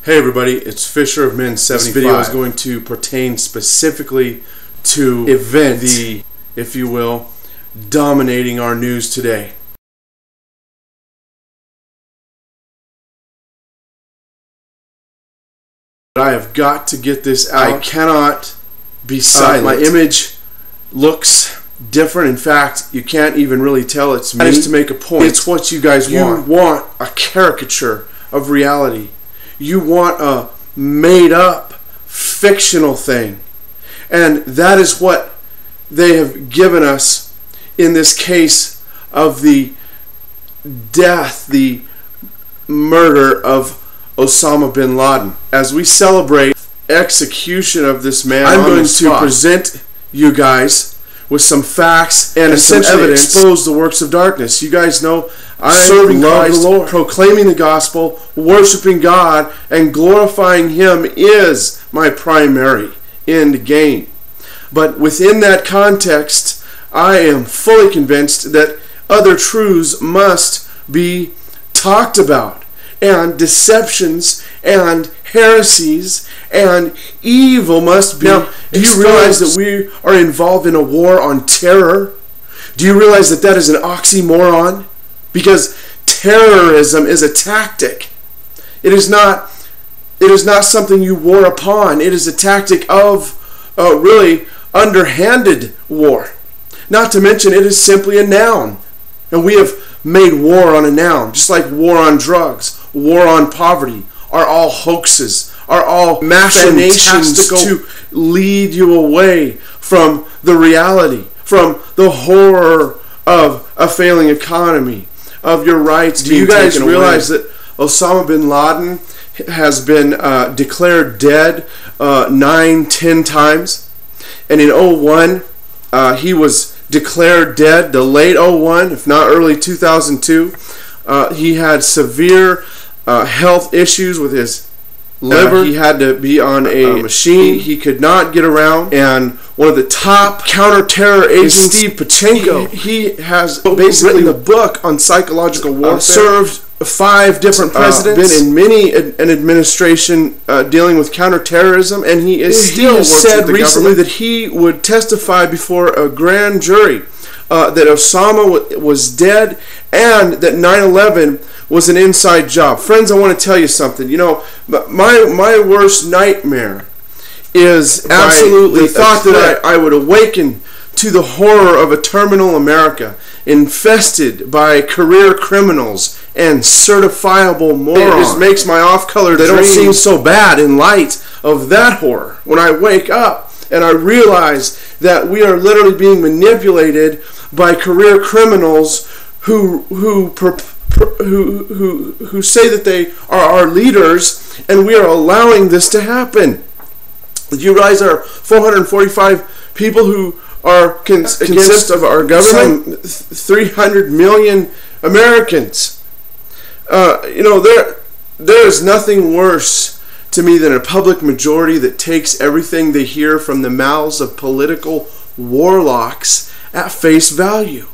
Hey everybody, it's Fisher of Men 75. This video is going to pertain specifically to the, if you will, dominating our news today. I have got to get this out. I cannot be silent. My image looks different. In fact, you can't even really tell it's me. That is to make a point. It's what you guys want. You want a caricature of reality. You want a made-up, fictional thing. And that is what they have given us in this case of the death, the murder of Osama bin Laden. As we celebrate execution of this man, I'm going to present you guys with some facts and some evidence, expose the works of darkness. You guys know serving Christ, the Lord, proclaiming the gospel, worshiping God, and glorifying Him is my primary end game. But within that context, I am fully convinced that other truths must be talked about, and deceptions and heresies and evil must be exposed. Do you realize that we are involved in a war on terror? Do you realize that that is an oxymoron? Because terrorism is a tactic. It is not something you war upon. It is a tactic of really underhanded war. Not to mention, it is simply a noun. And we have made war on a noun, just like war on drugs, war on poverty, are all hoaxes, are all machinations to lead you away from the reality, from the horror of a failing economy, of your rights being taken away. Do you guys realize that Osama bin Laden has been declared dead 9-10 times? And in 2001, he was declared dead, the late 2001, if not early 2002. He had severe health issues with his liver. He had to be on a machine. He could not get around. And one of the top counter-terror agents, Steve Pachenko, he has basically written a book on psychological warfare. Served 5 different presidents. Been in many an administration dealing with counterterrorism, and he is still said recently that he would testify before a grand jury that Osama was dead and that 9/11 was an inside job. Friends, I want to tell you something. You know, my worst nightmare is absolutely the thought that I would awaken to the horror of a terminal America infested by career criminals and certifiable morons. It just makes my off-color dreams, they don't seem so bad in light of that horror. When I wake up and I realize that we are literally being manipulated by career criminals who say that they are our leaders, and we are allowing this to happen. Do you realize there are 445 people who are consist of our government? 300 million Americans. You know, there is nothing worse to me than a public majority that takes everything they hear from the mouths of political warlocks at face value.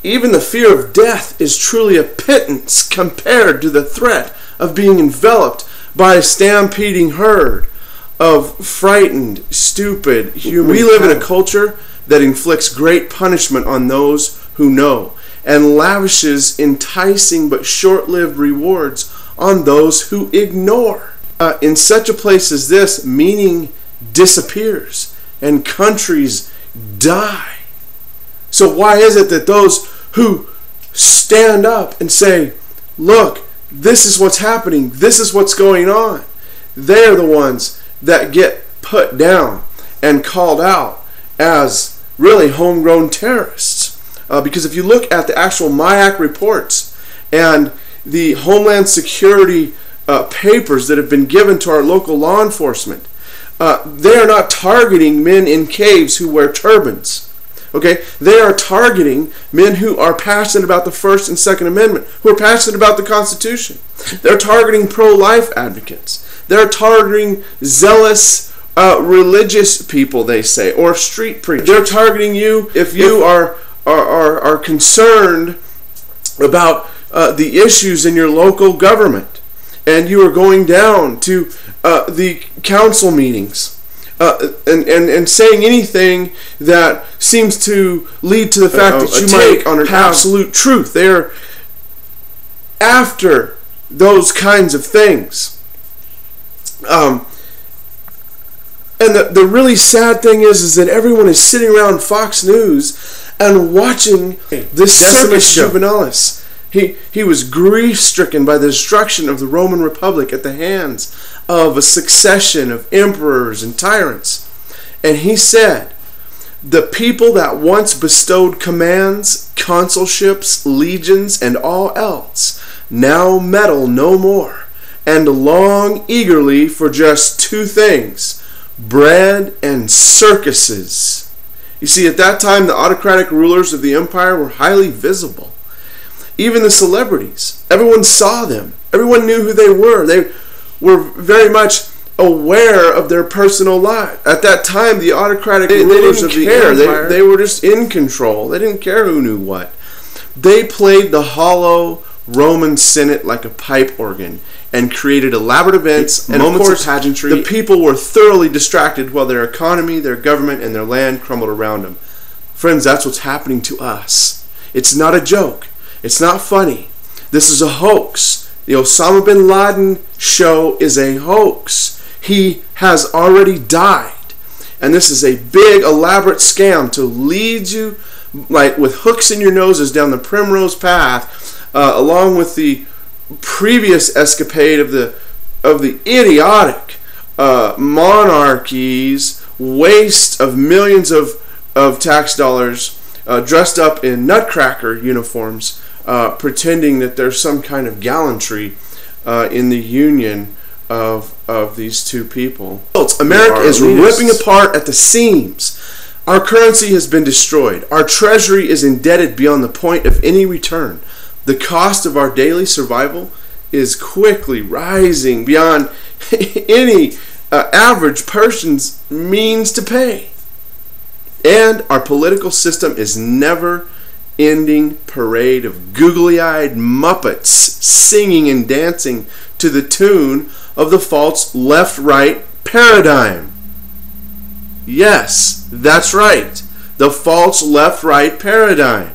Even the fear of death is truly a pittance compared to the threat of being enveloped by a stampeding herd of frightened, stupid humans. We live in a culture that inflicts great punishment on those who know and lavishes enticing but short-lived rewards on those who ignore. In such a place as this, meaning disappears and countries die. So why is it that those who stand up and say, look, this is what's happening, this is what's going on, they're the ones that get put down and called out as really homegrown terrorists? Because if you look at the actual MIAC reports and the Homeland Security papers that have been given to our local law enforcement, they are not targeting men in caves who wear turbans. Okay, they are targeting men who are passionate about the First and Second Amendment, who are passionate about the Constitution. They're targeting pro-life advocates. They're targeting zealous religious people, they say, or street preachers. They're targeting you if you are concerned about the issues in your local government. and you are going down to the council meetings and saying anything that seems to lead to the fact that you might on an absolute truth. They are after those kinds of things. And the really sad thing is that everyone is sitting around Fox News and watching this Circus Juvenalis. He was grief-stricken by the destruction of the Roman Republic at the hands of a succession of emperors and tyrants. And he said, the people that once bestowed commands, consulships, legions, and all else, now meddle no more, and long eagerly for just two things, bread and circuses. You see, at that time, the autocratic rulers of the empire were highly visible. Even the celebrities, everyone saw them. Everyone knew who they were. They were very much aware of their personal life. At that time, the autocratic rulers of the empire, they were just in control. They didn't care who knew what. They played the hollow Roman Senate like a pipe organ and created elaborate events and moments of pageantry. The people were thoroughly distracted while their economy, their government, and their land crumbled around them. Friends, that's what's happening to us. It's not a joke. It's not funny. This is a hoax. The Osama bin Laden show is a hoax. He has already died. And this is a big, elaborate scam to lead you, like with hooks in your noses, down the primrose path, along with the previous escapade of the idiotic monarchies, waste of millions of tax dollars, dressed up in nutcracker uniforms, pretending that there's some kind of gallantry in the union of these two people. America is ripping apart at the seams. Our currency has been destroyed. Our treasury is indebted beyond the point of any return. The cost of our daily survival is quickly rising beyond any average person's means to pay. And our political system is never-ending parade of googly-eyed Muppets singing and dancing to the tune of the false left-right paradigm. Yes, that's right. The false left-right paradigm.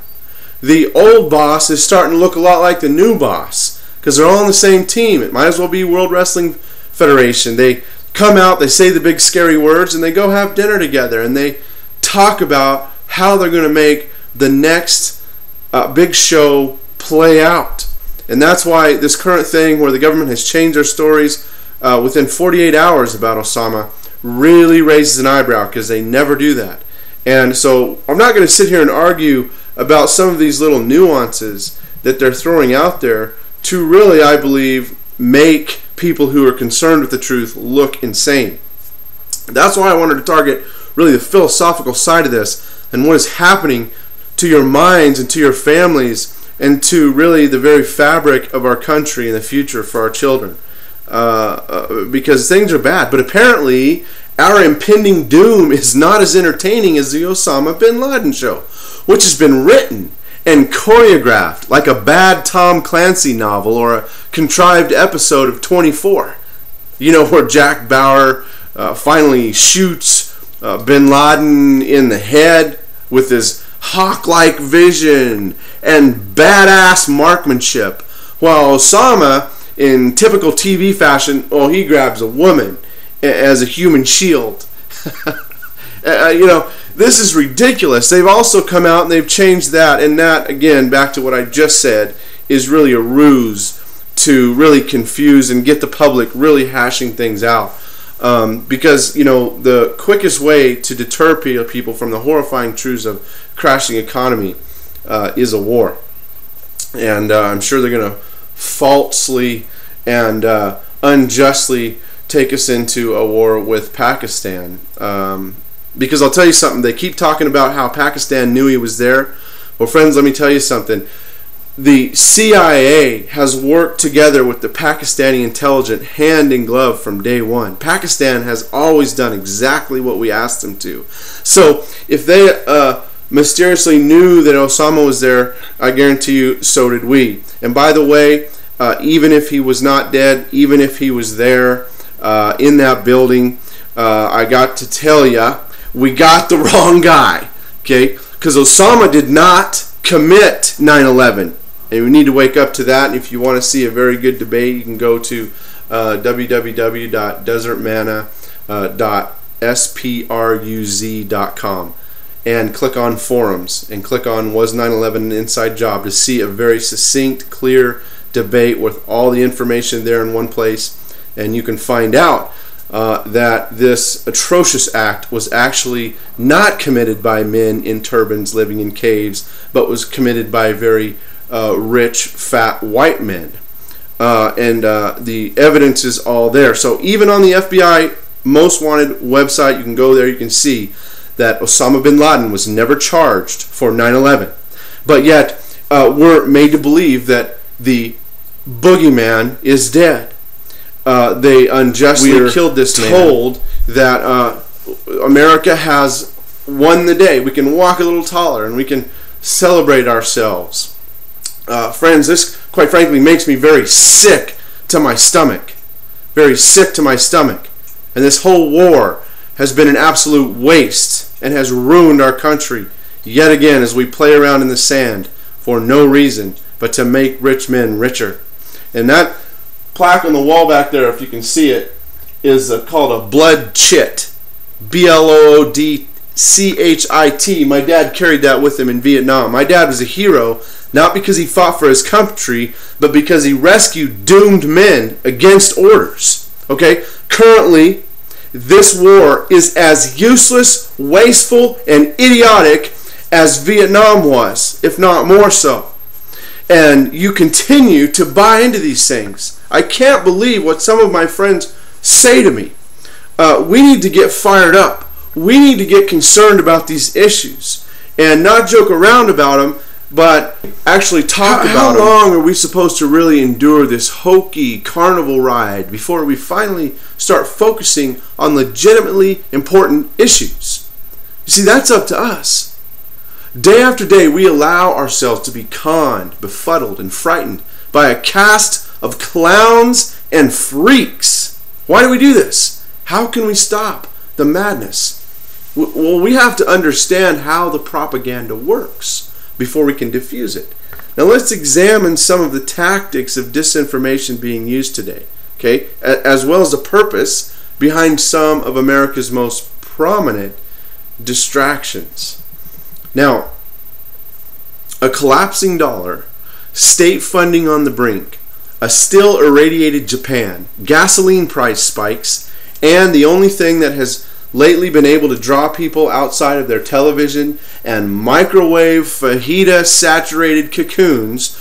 The old boss is starting to look a lot like the new boss because they're all on the same team. It might as well be World Wrestling Federation. They come out, they say the big scary words, and they go have dinner together, and they talk about how they're going to make the next big show play out. And that's why this current thing where the government has changed their stories within 48 hours about Osama really raises an eyebrow, because they never do that. And so I'm not going to sit here and argue about some of these little nuances that they're throwing out there to really, I believe, make people who are concerned with the truth look insane. That's why I wanted to target really the philosophical side of this and what is happening to your minds and to your families and to really the very fabric of our country in the future for our children. Because things are bad. But apparently our impending doom is not as entertaining as the Osama bin Laden show, which has been written and choreographed like a bad Tom Clancy novel or a contrived episode of 24. You know, where Jack Bauer finally shoots bin Laden in the head with his hawk-like vision and badass marksmanship, while Osama, in typical TV fashion, he grabs a woman as a human shield. You know, this is ridiculous. They've also come out and they've changed that, and that, again, back to what I just said, is really a ruse to really confuse and get the public really hashing things out. Because, you know, the quickest way to deter people from the horrifying truths of crashing economy is a war. And I'm sure they're going to falsely and unjustly take us into a war with Pakistan. Because I'll tell you something, they keep talking about how Pakistan knew he was there. Well, friends, let me tell you something. The CIA has worked together with the Pakistani intelligence hand in glove from day one. Pakistan has always done exactly what we asked them to. So if they mysteriously knew that Osama was there, I guarantee you, so did we. And by the way, even if he was not dead, even if he was there in that building, I got to tell you, we got the wrong guy, okay? Because Osama did not commit 9/11. And we need to wake up to that. And if you want to see a very good debate, you can go to www.desertmanna.spruz.com and click on forums and click on Was 9/11 an Inside Job to see a very succinct, clear debate with all the information there in one place. And you can find out that this atrocious act was actually not committed by men in turbans living in caves, but was committed by very rich, fat white men. The evidence is all there. So even on the FBI Most Wanted website, you can go there, you can see that Osama bin Laden was never charged for 9/11. But yet, we're made to believe that the boogeyman is dead. They unjustly killed this man. Told that America has won the day. We can walk a little taller and we can celebrate ourselves. Friends, this quite frankly makes me very sick to my stomach. Very sick to my stomach. And this whole war has been an absolute waste and has ruined our country yet again as we play around in the sand for no reason but to make rich men richer. And that plaque on the wall back there, if you can see it, is called a blood chit. BLOODCHIT. My dad carried that with him in Vietnam. My dad was a hero, not because he fought for his country, but because he rescued doomed men against orders. Okay? Currently, this war is as useless, wasteful, and idiotic as Vietnam was, if not more so. And you continue to buy into these things. I can't believe what some of my friends say to me. We need to get fired up. We need to get concerned about these issues and not joke around about them, but actually talk about them. How long are we supposed to really endure this hokey carnival ride before we finally start focusing on legitimately important issues? You see, that's up to us. Day after day, we allow ourselves to be conned, befuddled, and frightened by a cast of clowns and freaks. Why do we do this? How can we stop the madness? Well, we have to understand how the propaganda works before we can diffuse it. Now let's examine some of the tactics of disinformation being used today, okay, as well as the purpose behind some of America's most prominent distractions. Now, a collapsing dollar, state funding on the brink, a still irradiated Japan, gasoline price spikes, and the only thing that has lately been able to draw people outside of their television and microwave fajita saturated cocoons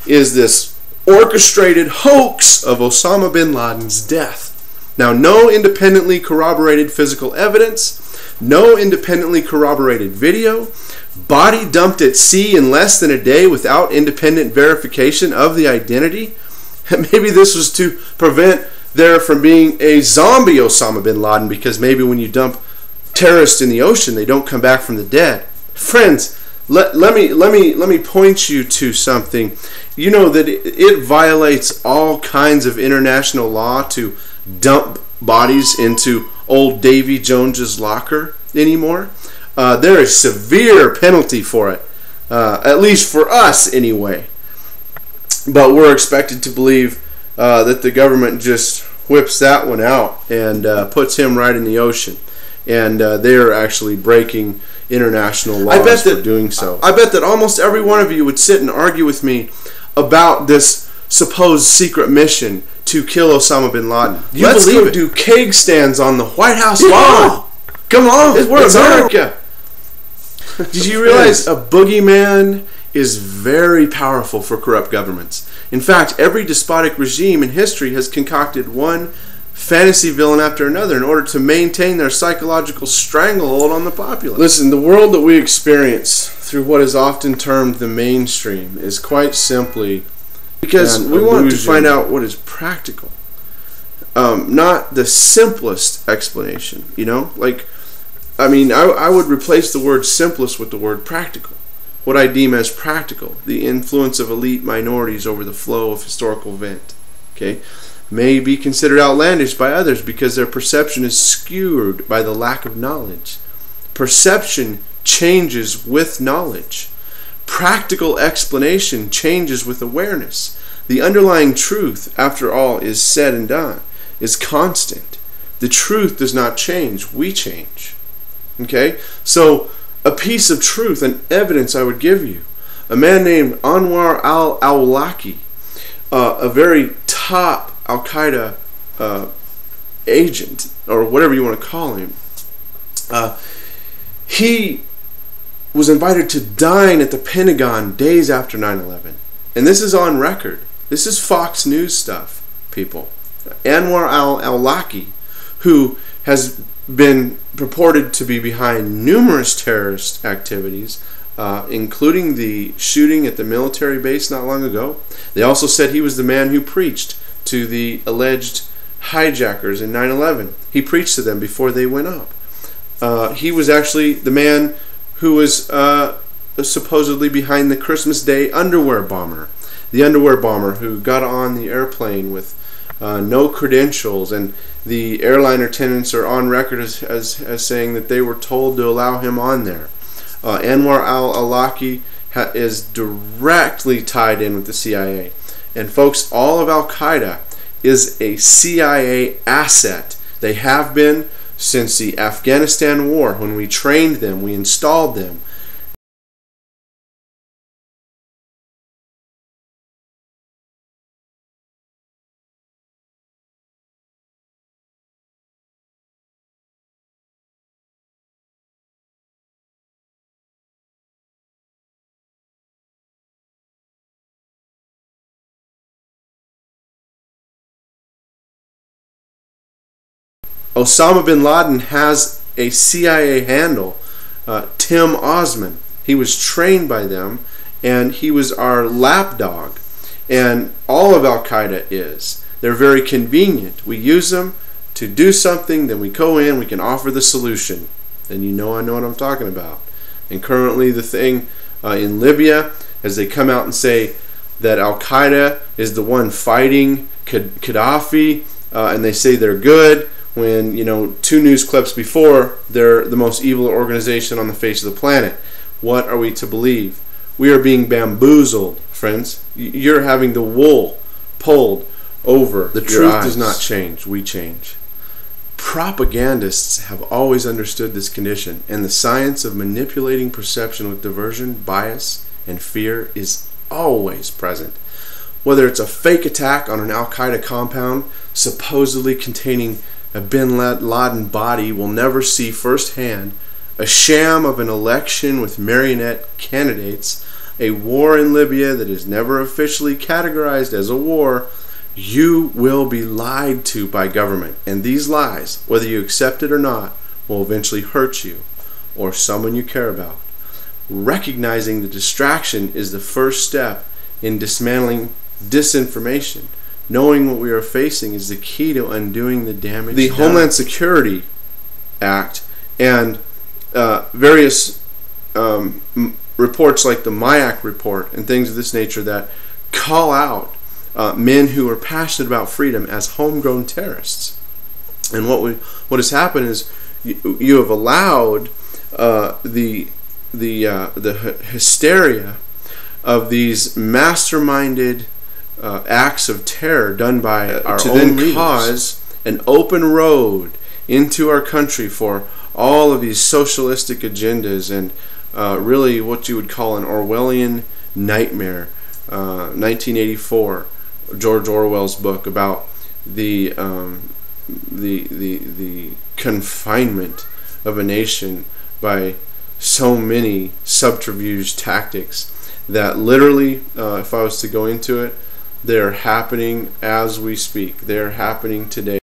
is this orchestrated hoax of Osama bin Laden's death. Now, no independently corroborated physical evidence, no independently corroborated video, body dumped at sea in less than a day without independent verification of the identity. Maybe this was to prevent there from being a zombie Osama bin Laden, because maybe when you dump terrorists in the ocean, they don't come back from the dead. Friends, let me point you to something. You know that it violates all kinds of international law to dump bodies into old Davy Jones's locker anymore. There is severe penalty for it, at least for us anyway. But we're expected to believe that the government just whips that one out and puts him right in the ocean. And they're actually breaking international laws for doing so. I bet that almost every one of you would sit and argue with me about this supposed secret mission to kill Osama bin Laden. Let's go do keg stands on the White House lawn. Come on, we're America. Did you realize a boogeyman is very powerful for corrupt governments? In fact, every despotic regime in history has concocted one fantasy villain after another in order to maintain their psychological stranglehold on the populace. Listen, the world that we experience through what is often termed the mainstream is quite simply because we want to find out what is practical, not the simplest explanation. You know, like, I mean, I would replace the word simplest with the word practical. what I deem as practical, the influence of elite minorities over the flow of historical event, okay, may be considered outlandish by others because their perception is skewed by the lack of knowledge. Perception changes with knowledge. Practical explanation changes with awareness. The underlying truth, after all is said and done, is constant. The truth does not change. We change. Okay? So, a piece of truth, an evidence I would give you. A man named Anwar al-Awlaki, a very top Al-Qaeda agent, or whatever you want to call him, he was invited to dine at the Pentagon days after 9/11. And this is on record. This is Fox News stuff, people. Anwar al-Awlaki, who has been purported to be behind numerous terrorist activities, including the shooting at the military base not long ago. They also said he was the man who preached to the alleged hijackers in 9/11. He preached to them before they went up. He was actually the man who was supposedly behind the Christmas Day underwear bomber. The underwear bomber who got on the airplane with no credentials, and the airline attendants are on record as saying that they were told to allow him on there. Anwar al-Awlaki is directly tied in with the CIA. And folks, all of Al-Qaeda is a CIA asset. They have been since the Afghanistan war. When we trained them, we installed them. Osama bin Laden has a CIA handle, Tim Osman. He was trained by them, and he was our lapdog. And all of Al-Qaeda is. They're very convenient. We use them to do something, then we go in, we can offer the solution. And you know I know what I'm talking about. And currently the thing in Libya, as they come out and say that Al-Qaeda is the one fighting Gaddafi, and they say they're good, when, you know, 2 news clips before, they're the most evil organization on the face of the planet. What are we to believe? We are being bamboozled, friends. You're having the wool pulled over. The truth does not change. We change. Propagandists have always understood this condition, and the science of manipulating perception with diversion, bias, and fear is always present. Whether it's a fake attack on an Al-Qaeda compound supposedly containing a bin Laden body will never see firsthand, a sham of an election with marionette candidates, a war in Libya that is never officially categorized as a war, you will be lied to by government. And these lies, whether you accept it or not, will eventually hurt you or someone you care about. Recognizing the distraction is the first step in dismantling disinformation. Knowing what we are facing is the key to undoing the damage. The Homeland Security Act and various reports like the MIAC report and things of this nature that call out men who are passionate about freedom as homegrown terrorists. And what has happened is you have allowed the hysteria of these masterminded acts of terror done by our own leaders to then cause an open road into our country for all of these socialistic agendas and really what you would call an Orwellian nightmare. 1984, George Orwell's book about the confinement of a nation by so many subterfuge tactics that literally, if I was to go into it, they're happening as we speak. They're happening today.